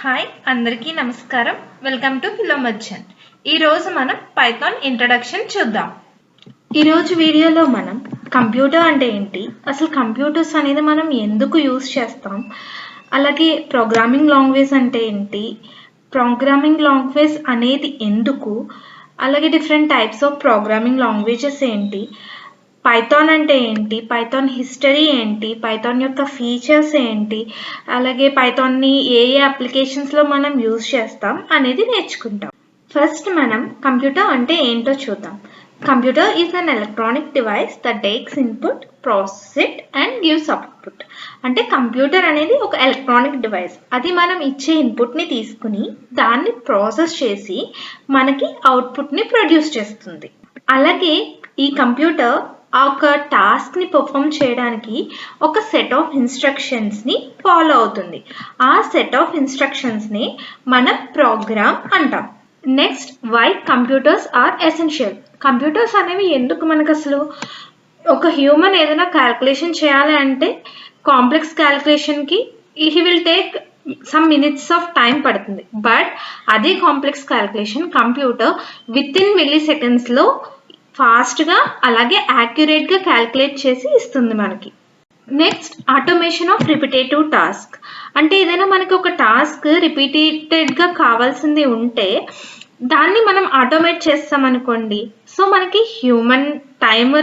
Hi అందరికీ నమస్కారం. Welcome to Philo Merchant. ఈరోజు మనం పైథాన్ ఇంట్రడక్షన్ చూద్దాం. ఈరోజు వీడియోలో మనం కంప్యూటర్ అంటే ఏంటి, అసలు కంప్యూటర్స్ అనేది మనం ఎందుకు యూజ్ చేస్తాం, అలాగే ప్రోగ్రామింగ్ లాంగ్వేజ్ అంటే ఏంటి, ప్రోగ్రామింగ్ లాంగ్వేజ్ అనేది ఎందుకు, అలాగే different types of programming languages ఏంటి, పైథాన్ అంటే ఏంటి, పైథాన్ హిస్టరీ ఏంటి, పైథాన్ యొక్క ఫీచర్స్ ఏంటి, అలాగే పైథాన్ని ఏ అప్లికేషన్స్లో మనం యూజ్ చేస్తాం అనేది నేర్చుకుంటాం. ఫస్ట్ మనం కంప్యూటర్ అంటే ఏంటో చూద్దాం. Computer is an electronic device that takes input, process it and gives output. అంటే కంప్యూటర్ అనేది ఒక ఎలక్ట్రానిక్ డివైస్. అది మనం ఇచ్చే ఇన్పుట్ని తీసుకుని దాన్ని ప్రాసెస్ చేసి మనకి అవుట్పుట్ని ప్రొడ్యూస్ చేస్తుంది. అలాగే ఈ కంప్యూటర్ ఒక టాస్క్ని పర్ఫామ్ చేయడానికి ఒక సెట్ ఆఫ్ ఇన్స్ట్రక్షన్స్ని ఫాలో అవుతుంది. ఆ సెట్ ఆఫ్ ఇన్స్ట్రక్షన్స్ని మనం ప్రోగ్రామ్ అంటాం. Next, why computers are essential. Computers అనేవి ఎందుకు మనకు అసలు? ఒక హ్యూమన్ ఏదైనా క్యాల్కులేషన్ చేయాలి అంటే కాంప్లెక్స్ క్యాల్కులేషన్కి he will take some minutes of time పడుతుంది. బట్ అదే complex calculation computer with in milli సెకండ్స్లో ఫాస్ట్గా అలాగే యాక్యురేట్గా క్యాల్కులేట్ చేసి ఇస్తుంది మనకి. Next, automation of repetitive task. అంటే ఏదైనా మనకి ఒక టాస్క్ రిపీటెడ్గా కావాల్సింది ఉంటే దాన్ని మనం ఆటోమేట్ చేస్తాం అనుకోండి, సో మనకి హ్యూమన్ టైమ్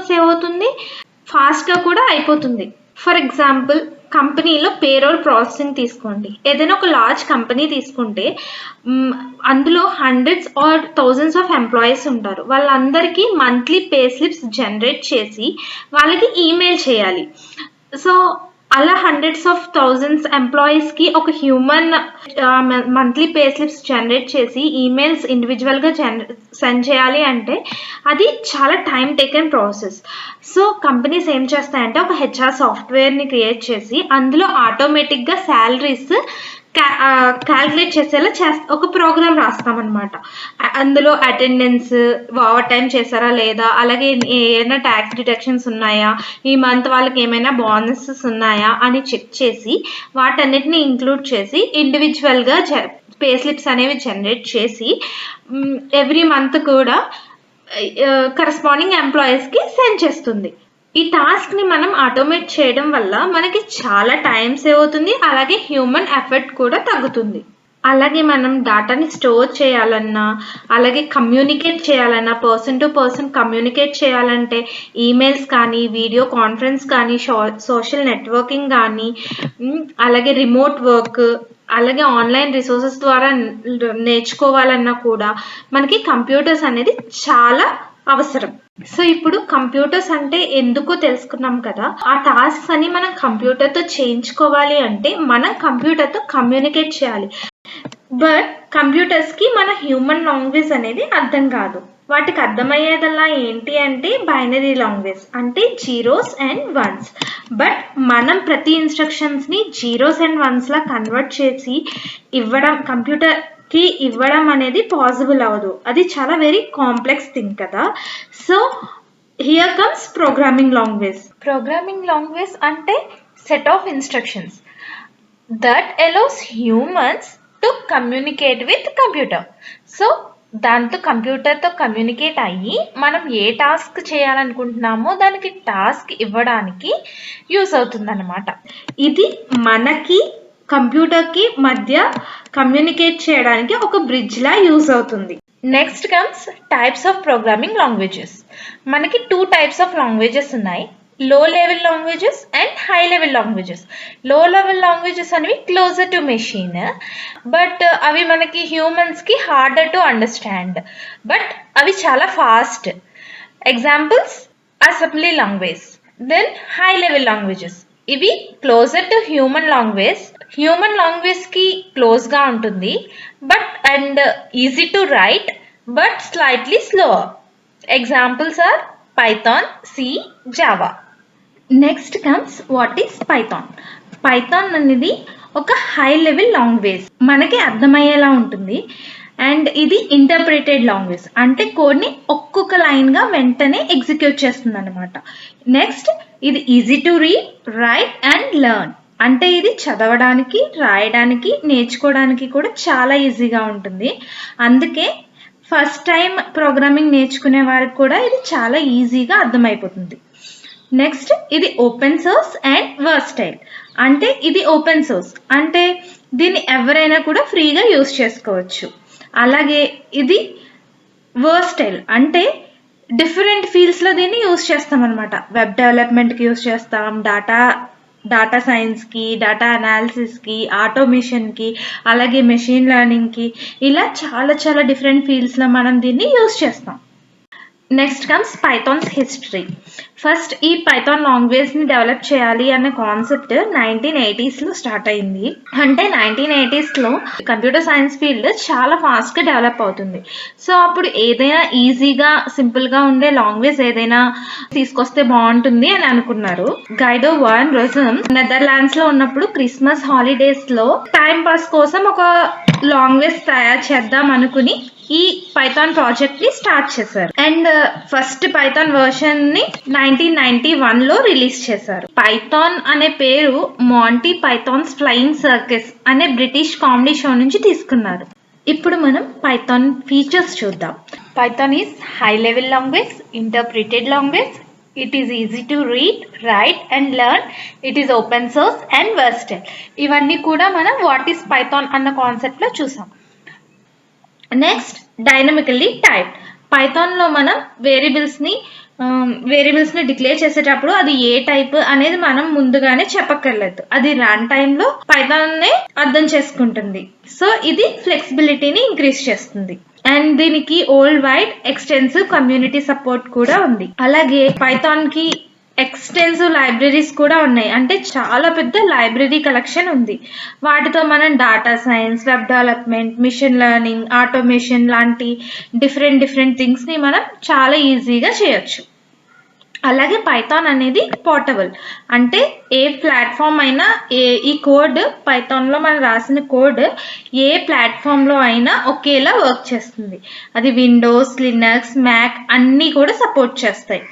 సేవ్ అవుతుంది, ఫాస్ట్గా కూడా అయిపోతుంది. ఫర్ ఎగ్జాంపుల్, కంపెనీలో పేరోల్ ప్రాసెసింగ్ తీసుకోండి. ఏదైనా ఒక లార్జ్ కంపెనీ తీసుకుంటే అందులో hundreds or thousands of employees ఉంటారు. వాళ్ళందరికీ మంత్లీ పే స్లిప్స్ జనరేట్ చేసి వాళ్ళకి ఈమెయిల్ చేయాలి. సో అలా హండ్రెడ్స్ ఆఫ్ థౌజండ్స్ ఎంప్లాయీస్కి ఒక human monthly pay slips generate చేసి ఈమెయిల్స్ ఇండివిజువల్గా సెండ్ చేయాలి అంటే అది చాలా time taken process. So companies ఏం చేస్తాయంటే ఒక హెచ్ఆర్ సాఫ్ట్వేర్ని క్రియేట్ చేసి అందులో ఆటోమేటిక్గా శాలరీస్ క్యాల్కులేట్ చేసేలా ఒక ప్రోగ్రామ్ రాస్తామన్నమాట. అందులో అటెండెన్స్, ఓవర్ టైం చేశారా లేదా, అలాగే ఏమైనా ట్యాక్స్ డిడక్షన్స్ ఉన్నాయా, ఈ మంత్ వాళ్ళకి ఏమైనా బోనసెస్ ఉన్నాయా అని చెక్ చేసి వాటన్నిటిని ఇంక్లూడ్ చేసి ఇండివిజువల్గా పే స్లిప్స్ అనేవి జనరేట్ చేసి ఎవ్రీ మంత్ కూడా కరస్పాండింగ్ ఎంప్లాయీస్కి సెండ్ చేస్తుంది. ఈ టాస్క్ని మనం ఆటోమేట్ చేయడం వల్ల మనకి చాలా టైం సేవ్ అవుతుంది, అలాగే హ్యూమన్ ఎఫర్ట్ కూడా తగ్గుతుంది. అలాగే మనం డేటాని స్టోర్ చేయాలన్నా, అలాగే కమ్యూనికేట్ చేయాలన్నా, పర్సన్ టు పర్సన్ కమ్యూనికేట్ చేయాలంటే ఈమెయిల్స్ కానీ, వీడియో కాన్ఫరెన్స్ కానీ, సోషల్ నెట్వర్కింగ్ కానీ, అలాగే రిమోట్ వర్క్, అలాగే ఆన్లైన్ రిసోర్సెస్ ద్వారా నేర్చుకోవాలన్నా కూడా మనకి కంప్యూటర్స్ అనేది చాలా అవసరం. సో ఇప్పుడు కంప్యూటర్స్ అంటే ఎందుకో తెలుసుకున్నాం కదా. ఆ టాస్క్స్ అని మనం కంప్యూటర్తో చేయించుకోవాలి అంటే మనం కంప్యూటర్తో కమ్యూనికేట్ చేయాలి. బట్ కంప్యూటర్స్కి మన హ్యూమన్ లాంగ్వేజ్ అనేది అర్థం కాదు. వాటికి అర్థమయ్యేదల్లా ఏంటి అంటే బైనరీ లాంగ్వేజ్, అంటే జీరోస్ అండ్ వన్స్. బట్ మనం ప్రతి ఇన్స్ట్రక్షన్స్ని జీరోస్ అండ్ వన్స్లా కన్వర్ట్ చేసి కంప్యూటర్కి ఇవ్వడం అనేది పాసిబుల్ అవ్వదు. అది చాలా వెరీ కాంప్లెక్స్ థింగ్ కదా. So here comes programming language. Programming language అంటే set of instructions that allows humans to communicate with computer. So దాంతో కంప్యూటర్తో కమ్యూనికేట్ అయ్యి మనం ఏ టాస్క్ చేయాలనుకుంటున్నామో దానికి టాస్క్ ఇవ్వడానికి యూస్ అవుతుందన్నమాట. ఇది మనకి కంప్యూటర్కి మధ్య కమ్యూనికేట్ చేయడానికి ఒక బ్రిడ్జ్లా యూస్ అవుతుంది. Next comes types of programming languages. మనకి 2 టైప్స్ ఆఫ్ లాంగ్వేజెస్ ఉన్నాయి, low level languages and high level languages. Low level languages అనేవి క్లోజర్ టు మెషిన్, బట్ అవి మనకి హ్యూమన్స్కి హార్డర్ టు అండర్స్టాండ్, బట్ అవి చాలా fast. Examples assembly language. Then high level languages, ఇవి closer to human లాంగ్వేజ్కి క్లోజ్గా ఉంటుంది, but and easy to write, but slightly slower. Examples are Python, C, Java. Next comes what is Python. Python అనేది ఒక high level language, మనకి అర్థమయ్యేలా ఉంటుంది. And ఇది ఇంటర్ప్రిటెడ్ లాంగ్వేజ్, అంటే కోడ్ని ఒక్కొక్క లైన్గా వెంటనే ఎగ్జిక్యూట్ చేస్తుంది అనమాట. నెక్స్ట్, ఇది easy to read, right and learn. అంటే ఇది చదవడానికి, రాయడానికి, నేర్చుకోవడానికి కూడా చాలా ఈజీగా ఉంటుంది. అందుకే ఫస్ట్ టైం ప్రోగ్రామింగ్ నేర్చుకునే వారికి కూడా ఇది చాలా ఈజీగా అర్థమైపోతుంది. నెక్స్ట్ ఇది ఓపెన్ సోర్స్ అండ్ వర్స్టైల్. అంటే ఇది ఓపెన్ సోర్స్ అంటే దీన్ని ఎవరైనా కూడా ఫ్రీగా యూజ్ చేసుకోవచ్చు. అలాగే ఇది వర్స్టైల్ అంటే డిఫరెంట్ ఫీల్డ్స్లో దీన్ని యూజ్ చేస్తాం అనమాట. వెబ్ డెవలప్మెంట్కి యూజ్ చేస్తాం, డేటా సైన్స్కి, డేటా అనాలిసిస్కి, ఆటోమేషన్కి, అలాగే మెషిన్ లెర్నింగ్కి, ఇలా చాలా చాలా డిఫరెంట్ ఫీల్డ్స్లో మనం దీన్ని యూజ్ చేస్తాం. Next comes Pythons history. First ఈ పైథాన్ లాంగ్వేజ్ని డెవలప్ చేయాలి అనే కాన్సెప్ట్ 1980sలో స్టార్ట్ అయింది. అంటే 1980sలో కంప్యూటర్ సైన్స్ ఫీల్డ్ చాలా ఫాస్ట్గా డెవలప్ అవుతుంది. సో అప్పుడు ఏదైనా ఈజీగా సింపుల్గా ఉండే లాంగ్వేజ్ ఏదైనా తీసుకొస్తే బాగుంటుంది అని అనుకున్నారు. గైడో వాన్ రోసమ్ నెదర్లాండ్స్లో ఉన్నప్పుడు క్రిస్మస్ హాలిడేస్లో టైం పాస్ కోసం ఒక లాంగ్వేజ్ తయారు చేద్దాం అనుకుని ఈ పైథాన్ ప్రాజెక్ట్ ని స్టార్ట్ చేశారు. అండ్ ఫస్ట్ పైథాన్ వర్షన్ ని 1991లో రిలీజ్ చేశారు. పైథాన్ అనే పేరు మాంటీ పైథాన్స్ ఫ్లయింగ్ సర్కస్ అనే బ్రిటిష్ కామెడీ షో నుంచి తీసుకున్నారు. ఇప్పుడు మనం పైథాన్ ఫీచర్స్ చూద్దాం. Python is high level language, interpreted language, it is easy to read, write and learn, it is open source and versatile. ఇవన్నీ కూడా మనం వాట్ ఈస్ పైథాన్ అన్న కాన్సెప్ట్ లో చూసాం. Next dynamically typed. పైథాన్లో మనం వేరియబుల్స్ని డిక్లేర్ చేసేటప్పుడు అది ఏ టైప్ అనేది మనం ముందుగానే చెప్పక్కర్లేదు. అది రన్ టైంలో పైథాన్నే అర్థం చేసుకుంటుంది. సో ఇది ఫ్లెక్సిబిలిటీని ఇంక్రీజ్ చేస్తుంది. అండ్ దీనికి world wide extensive community support కూడా ఉంది. అలాగే పైథాన్ కి ఎక్స్టెన్సివ్ లైబ్రరీస్ కూడా ఉన్నాయి. అంటే చాలా పెద్ద లైబ్రరీ కలెక్షన్ ఉంది. వాటితో మనం data science, web development, machine learning, automation లాంటి డిఫరెంట్ థింగ్స్ని మనం చాలా ఈజీగా చేయొచ్చు. అలాగే పైథాన్ అనేది పోర్టబుల్. అంటే ఏ ప్లాట్ఫామ్ అయినా ఈ కోడ్ పైథాన్లో మనం రాసిన కోడ్ ఏ ప్లాట్ఫామ్లో అయినా ఒకేలా వర్క్ చేస్తుంది. అది విండోస్, లినక్స్, మ్యాక్ అన్నీ కూడా సపోర్ట్ చేస్తాయి.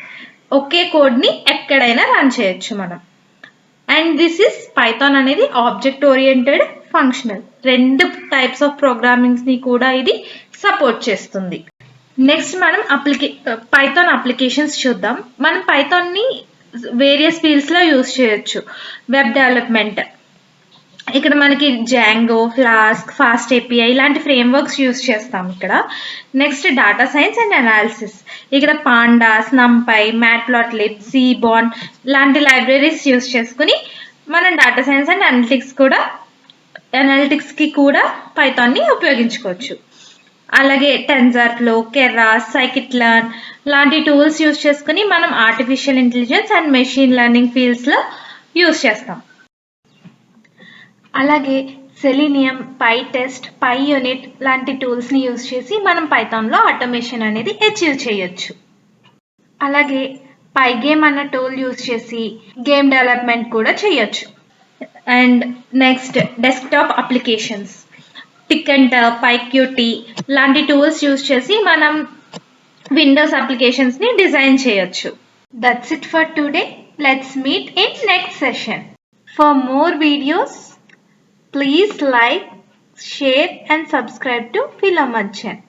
ఒకే కోడ్ని ఎక్కడైనా రన్ చేయొచ్చు మనం. అండ్ దిస్ ఇస్ పైథాన్ అనేది object oriented, functional, 2 types of ప్రోగ్రామింగ్స్ని కూడా ఇది సపోర్ట్ చేస్తుంది. నెక్స్ట్ మనం పైథాన్ అప్లికేషన్స్ చూద్దాం. మనం పైథాన్ని వేరియస్ ఫీల్డ్స్లో యూజ్ చేయొచ్చు. వెబ్ డెవలప్మెంట్, ఇక్కడ మనకి జాంగో, ఫ్లాస్క్, ఫాస్ట్ ఏపీఐ ఇలాంటి ఫ్రేమ్వర్క్స్ యూజ్ చేస్తాం ఇక్కడ. Next data science and analysis, ఇక్కడ పాండాస్, నంపై, మ్యాట్ప్లాట్లిబ్, సీబాన్ లాంటి లైబ్రరీస్ యూజ్ చేసుకుని మనం డేటా సైన్స్ అండ్ అనలిటిక్స్కి కూడా పైథాన్ని ఉపయోగించుకోవచ్చు. అలాగే టెన్జర్ఫ్లో, కెరాస్, సైకిట్లర్న్ లాంటి టూల్స్ యూజ్ చేసుకుని మనం artificial intelligence and machine learning ఫీల్డ్స్లో యూజ్ చేస్తాం. అలాగే సెలీనియం, పైటెస్ట్, పైయూనిట్ లాంటి టూల్స్ని యూజ్ చేసి మనం పైథాన్లో ఆటోమేషన్ అనేది అచీవ్ చేయొచ్చు. అలాగే పైగేమ్ అన్న టూల్ యూజ్ చేసి గేమ్ డెవలప్మెంట్ కూడా చేయొచ్చు. అండ్ నెక్స్ట్ డెస్క్టాప్ అప్లికేషన్స్, టికెంటర్, పైక్యూటీ లాంటి టూల్స్ యూజ్ చేసి మనం విండోస్ అప్లికేషన్స్ని డిజైన్ చేయొచ్చు. That's it for today. Let's meet in next session. For more videos, please like, share and subscribe to Philo Merchant.